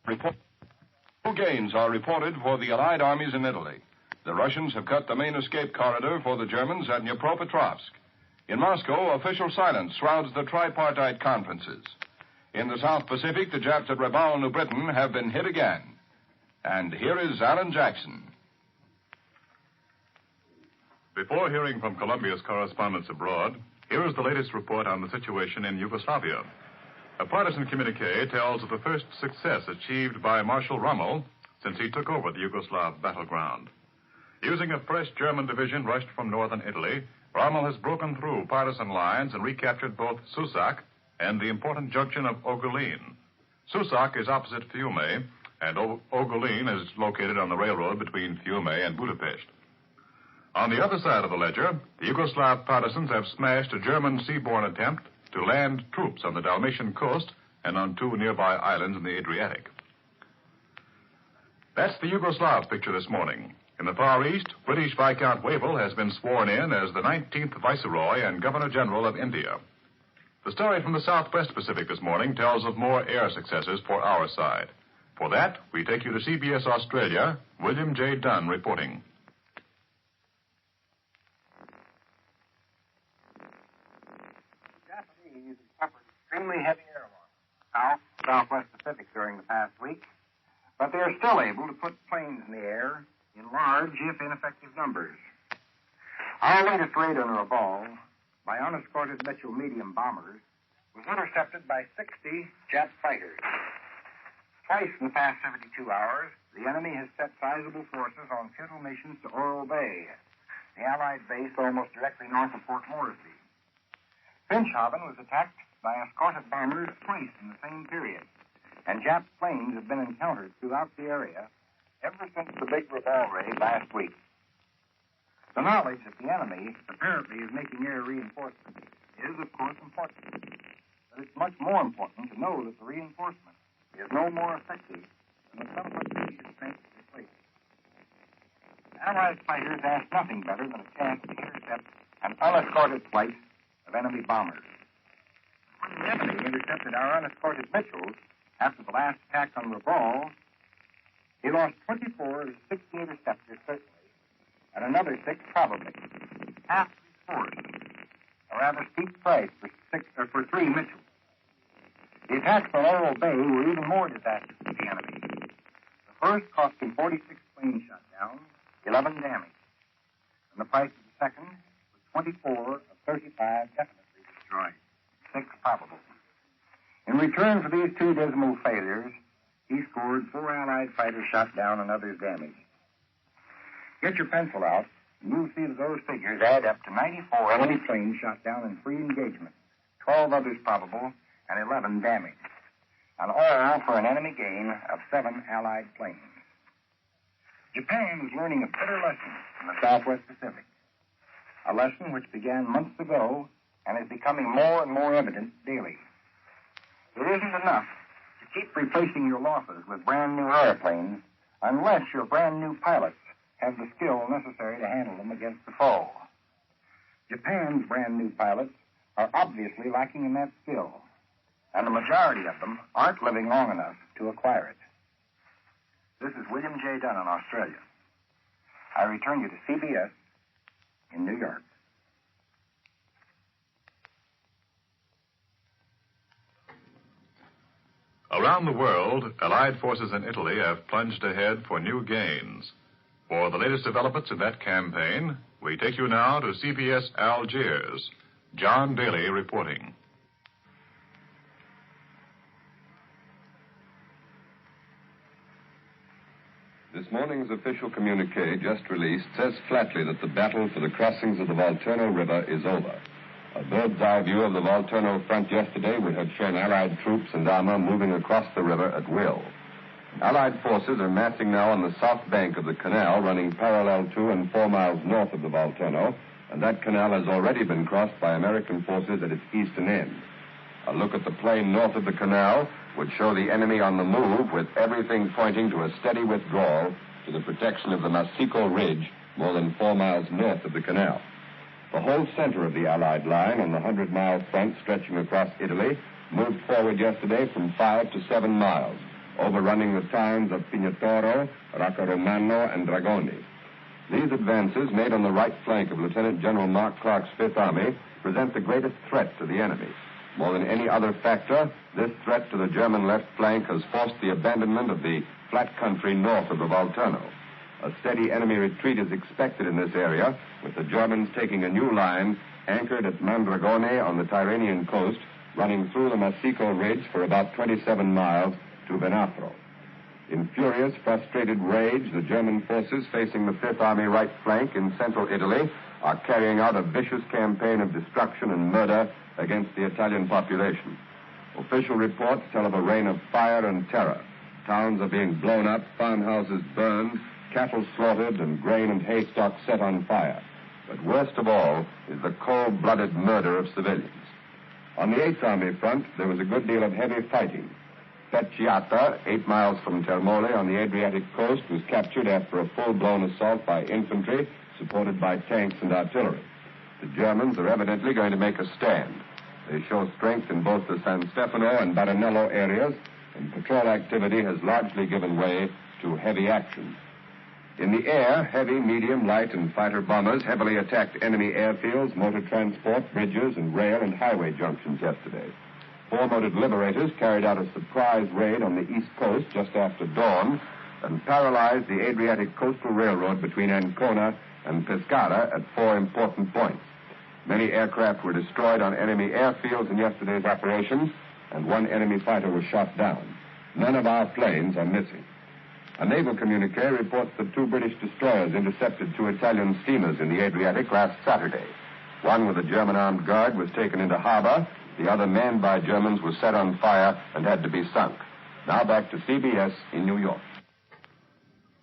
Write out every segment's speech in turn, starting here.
Two gains are reported for the Allied armies in Italy. The Russians have cut the main escape corridor for the Germans at Dnipropetrovsk. In Moscow, official silence shrouds the tripartite conferences. In the South Pacific, the Japs at Rabaul, New Britain, have been hit again. And here is Alan Jackson. Before hearing from Columbia's correspondents abroad, here is the latest report on the situation in Yugoslavia. A partisan communique tells of the first success achieved by Marshal Rommel since he took over the Yugoslav battleground. Using a fresh German division rushed from northern Italy, Rommel has broken through partisan lines and recaptured both Susak and the important junction of Ogulin. Susak is opposite Fiume, and Ogulin is located on the railroad between Fiume and Budapest. On the other side of the ledger, the Yugoslav partisans have smashed a German seaborne attempt to land troops on the Dalmatian coast and on two nearby islands in the Adriatic. That's the Yugoslav picture this morning. In the Far East, British Viscount Wavell has been sworn in as the 19th Viceroy and Governor-General of India. The story from the Southwest Pacific this morning tells of more air successes for our side. For that, we take you to CBS Australia, William J. Dunn reporting. Japanese suffered extremely heavy air losses Southwest Pacific during the past week, but they are still able to put planes in the air in large, if ineffective numbers. Our latest raid on Rabaul by unescorted Mitchell medium bombers was intercepted by 60 jet fighters. Twice in the past 72 hours, the enemy has set sizable forces on futile missions to Oro Bay, the Allied base almost directly north of Port Moresby. Finchhaven was attacked by escorted bombers twice in the same period, and Jap planes have been encountered throughout the area ever since the big Rabaul raid last week. The knowledge that the enemy apparently is making air reinforcement is, of course, important. But it's much more important to know that the reinforcement is no more effective than the subsequent previous strength to replace it. Allied fighters ask nothing better than a chance to intercept an unescorted flight of enemy bombers. When the enemy intercepted our unescorted Mitchells after the last attack on Rabaul, he lost 24 of his 60 interceptors, certainly, and another 6 probably. Half his force. A rather steep price for 3 Mitchells. The attacks on Oro Bay were even more disastrous to the enemy. The first cost him 46 planes shot down, 11 damaged. And the price of the second was 24 of 35 definitely destroyed, 6 probable. In return for these 2 dismal failures, he scored 4 Allied fighters shot down and others damaged. Get your pencil out, and you'll see that those figures add up to 94 enemy planes shot down in free engagement, 12 others probable, and 11 damaged. And all for an enemy gain of 7 Allied planes. Japan is learning a bitter lesson in the Southwest Pacific. A lesson which began months ago and is becoming more and more evident daily. It isn't enough to keep replacing your losses with brand new airplanes unless your brand new pilots have the skill necessary to handle them against the foe. Japan's brand new pilots are obviously lacking in that skill, and the majority of them aren't living long enough to acquire it. This is William J. Dunn in Australia. I return you to CBS in New York. Around the world, Allied forces in Italy have plunged ahead for new gains. For the latest developments in that campaign, we take you now to CBS Algiers. John Daly reporting. This morning's official communique, just released, says flatly that the battle for the crossings of the Volturno River is over. A bird's-eye view of the Volturno front yesterday would have shown Allied troops and armor moving across the river at will. Allied forces are massing now on the south bank of the canal running parallel to and 4 miles north of the Volturno, and that canal has already been crossed by American forces at its eastern end. A look at the plain north of the canal would show the enemy on the move, with everything pointing to a steady withdrawal to the protection of the Massico Ridge, more than 4 miles north of the canal. The whole center of the Allied line on the 100-mile front stretching across Italy moved forward yesterday from 5 to 7 miles, overrunning the towns of Pignatoro, Raccaromano, and Dragoni. These advances, made on the right flank of Lieutenant General Mark Clark's Fifth Army, present the greatest threat to the enemy. More than any other factor, this threat to the German left flank has forced the abandonment of the flat country north of the Volturno. A steady enemy retreat is expected in this area, with the Germans taking a new line anchored at Mandragone on the Tyrrhenian coast, running through the Massico Ridge for about 27 miles to Venafro. In furious, frustrated rage, the German forces facing the Fifth Army right flank in central Italy are carrying out a vicious campaign of destruction and murder against the Italian population. Official reports tell of a reign of fire and terror. Towns are being blown up, farmhouses burned, cattle slaughtered, and grain and hay stock set on fire. But worst of all is the cold-blooded murder of civilians. On the Eighth Army front, there was a good deal of heavy fighting. Fecciata, 8 miles from Termoli on the Adriatic coast, was captured after a full-blown assault by infantry supported by tanks and artillery. The Germans are evidently going to make a stand. They show strength in both the San Stefano and Baranello areas, and patrol activity has largely given way to heavy action. In the air, heavy, medium, light, and fighter bombers heavily attacked enemy airfields, motor transport, bridges, and rail and highway junctions yesterday. 4 mounted liberators carried out a surprise raid on the east coast just after dawn and paralyzed the Adriatic Coastal Railroad between Ancona and Pescara at 4 important points. Many aircraft were destroyed on enemy airfields in yesterday's operations, and 1 enemy fighter was shot down. None of our planes are missing. A naval communique reports that 2 British destroyers intercepted 2 Italian steamers in the Adriatic last Saturday. One with a German armed guard was taken into harbor. The other, manned by Germans, was set on fire and had to be sunk. Now back to CBS in New York.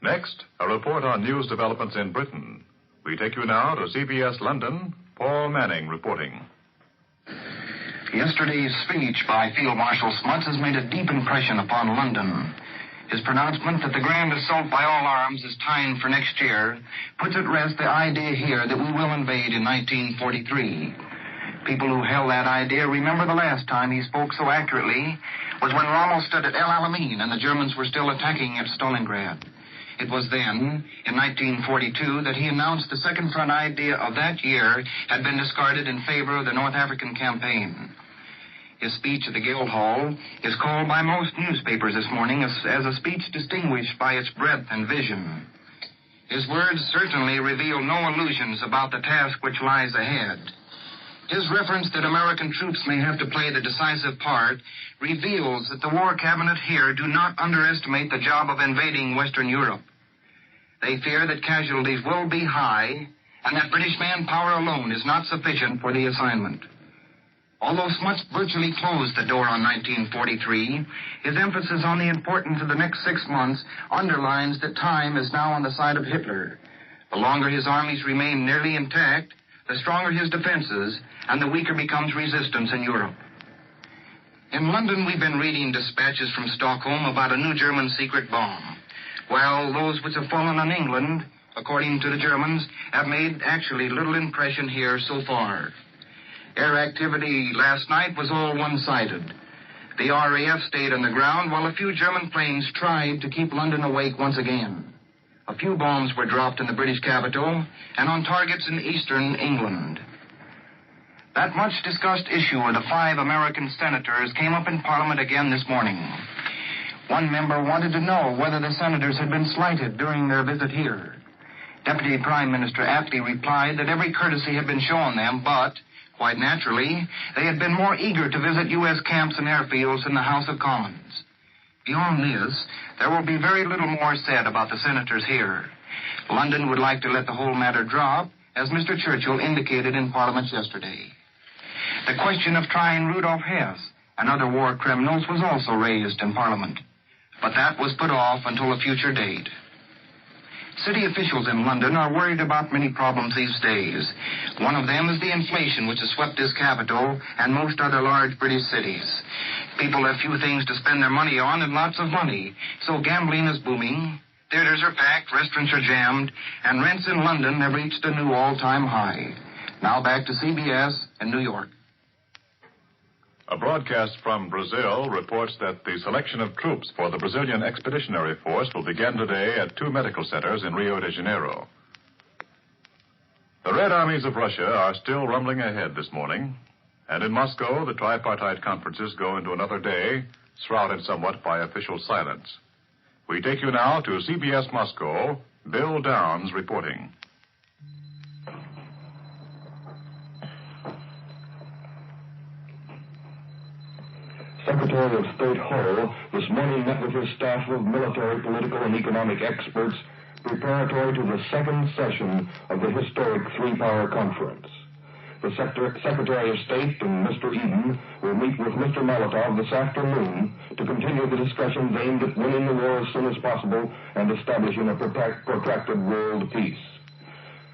Next, a report on news developments in Britain. We take you now to CBS London. Paul Manning reporting. Yesterday's speech by Field Marshal Smuts has made a deep impression upon London. His pronouncement that the grand assault by all arms is timed for next year puts at rest the idea here that we will invade in 1943. People who held that idea remember the last time he spoke so accurately was when Rommel stood at El Alamein and the Germans were still attacking at Stalingrad. It was then, in 1942, that he announced the Second Front idea of that year had been discarded in favor of the North African campaign. His speech at the Guildhall is called by most newspapers this morning as a speech distinguished by its breadth and vision. His words certainly reveal no illusions about the task which lies ahead. His reference that American troops may have to play the decisive part reveals that the War Cabinet here do not underestimate the job of invading Western Europe. They fear that casualties will be high and that British manpower alone is not sufficient for the assignment. Although Smuts virtually closed the door on 1943, his emphasis on the importance of the next 6 months underlines that time is now on the side of Hitler. The longer his armies remain nearly intact, the stronger his defenses, and the weaker becomes resistance in Europe. In London, we've been reading dispatches from Stockholm about a new German secret bomb. Well, those which have fallen on England, according to the Germans, have made actually little impression here so far. Air activity last night was all one-sided. The RAF stayed on the ground while a few German planes tried to keep London awake once again. A few bombs were dropped in the British capital and on targets in eastern England. That much-discussed issue of the 5 American senators came up in Parliament again this morning. One member wanted to know whether the senators had been slighted during their visit here. Deputy Prime Minister aptly replied that every courtesy had been shown them, but, quite naturally, they had been more eager to visit U.S. camps and airfields in the House of Commons. Beyond this, there will be very little more said about the senators here. London would like to let the whole matter drop, as Mr. Churchill indicated in Parliament yesterday. The question of trying Rudolf Hess and other war criminals was also raised in Parliament, but that was put off until a future date. City officials in London are worried about many problems these days. One of them is the inflation which has swept this capital and most other large British cities. People have few things to spend their money on and lots of money, so gambling is booming, theaters are packed, restaurants are jammed, and rents in London have reached a new all-time high. Now back to CBS in New York. A broadcast from Brazil reports that the selection of troops for the Brazilian Expeditionary Force will begin today at 2 medical centers in Rio de Janeiro. The Red Armies of Russia are still rumbling ahead this morning, and in Moscow, the tripartite conferences go into another day, shrouded somewhat by official silence. We take you now to CBS Moscow, Bill Downs reporting. Secretary of State Hull this morning met with his staff of military, political, and economic experts preparatory to the second session of the historic three-power conference. The Secretary of State and Mr. Eden will meet with Mr. Molotov this afternoon to continue the discussions aimed at winning the war as soon as possible and establishing a protracted world peace.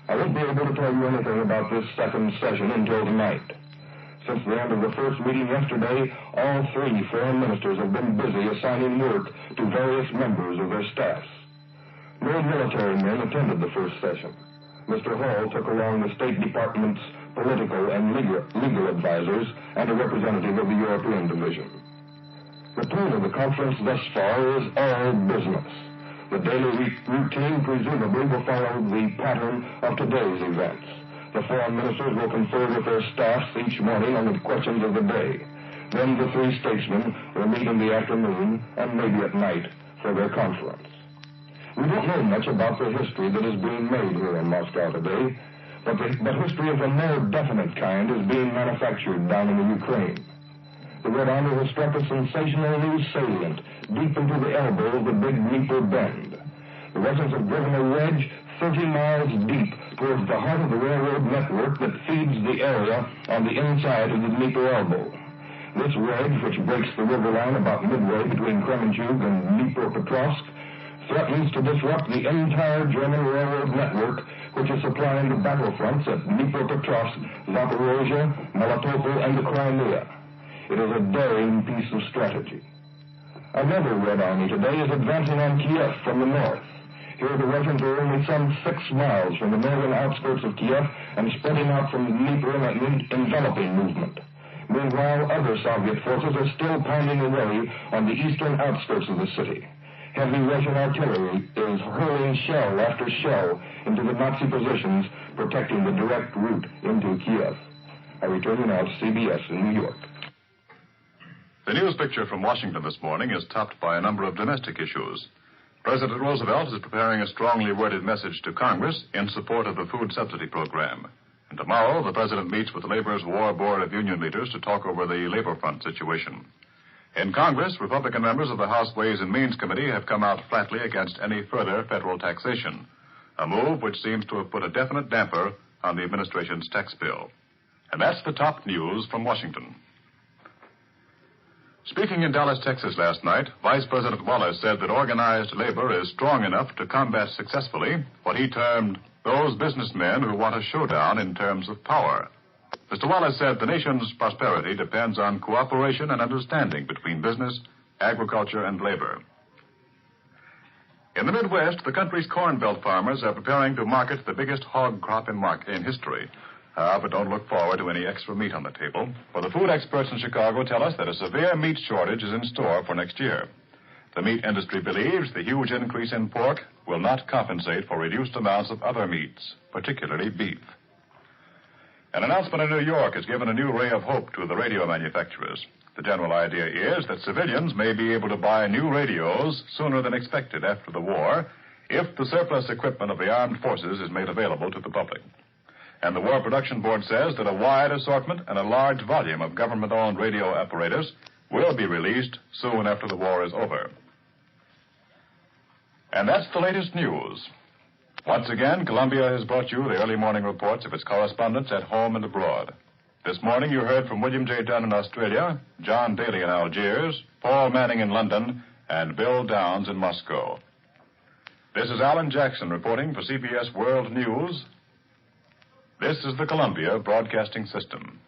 I won't be able to tell you anything about this second session until tonight. Since the end of the first meeting yesterday, all 3 foreign ministers have been busy assigning work to various members of their staffs. No military men attended the first session. Mr. Hall took along the State Department's political and legal advisors and a representative of the European Division. The tone of the conference thus far is all business. The daily routine presumably will follow the pattern of today's events. The foreign ministers will confer with their staffs each morning on the questions of the day. Then the 3 statesmen will meet in the afternoon and maybe at night for their conference. We don't know much about the history that is being made here in Moscow today, but history of a more definite kind is being manufactured down in the Ukraine. The Red Army has struck a sensational new salient deep into the elbow of the big Dnieper bend. The Russians have driven a wedge 30 miles deep towards the heart of the railroad network that feeds the area on the inside of the Dnieper elbow. This wedge, which breaks the river line about midway between Kremenchug and Dnipropetrovsk, threatens to disrupt the entire German railroad network, which is supplying the battlefronts at Dnipropetrovsk, Zaporozhye, Melitopol, and the Crimea. It is a daring piece of strategy. Another Red Army today is advancing on Kiev from the north. Here the Russians are only some 6 miles from the northern outskirts of Kiev and spreading out from the Dnieper in an enveloping movement. Meanwhile, other Soviet forces are still pounding away on the eastern outskirts of the city. Heavy Russian artillery is hurling shell after shell into the Nazi positions, protecting the direct route into Kiev. I return you now to CBS in New York. The news picture from Washington this morning is topped by a number of domestic issues. President Roosevelt is preparing a strongly worded message to Congress in support of the food subsidy program. And tomorrow, the president meets with the Labor's War Board of Union leaders to talk over the labor front situation. In Congress, Republican members of the House Ways and Means Committee have come out flatly against any further federal taxation, a move which seems to have put a definite damper on the administration's tax bill. And that's the top news from Washington. Speaking in Dallas, Texas last night, Vice President Wallace said that organized labor is strong enough to combat successfully what he termed those businessmen who want a showdown in terms of power. Mr. Wallace said the nation's prosperity depends on cooperation and understanding between business, agriculture, and labor. In the Midwest, the country's Corn Belt farmers are preparing to market the biggest hog crop in history. But don't look forward to any extra meat on the table, for the food experts in Chicago tell us that a severe meat shortage is in store for next year. The meat industry believes the huge increase in pork will not compensate for reduced amounts of other meats, particularly beef. An announcement in New York has given a new ray of hope to the radio manufacturers. The general idea is that civilians may be able to buy new radios sooner than expected after the war if the surplus equipment of the armed forces is made available to the public. And the War Production Board says that a wide assortment and a large volume of government-owned radio apparatus will be released soon after the war is over. And that's the latest news. Once again, Columbia has brought you the early morning reports of its correspondents at home and abroad. This morning you heard from William J. Dunn in Australia, John Daly in Algiers, Paul Manning in London, and Bill Downs in Moscow. This is Alan Jackson reporting for CBS World News. This is the Columbia Broadcasting System.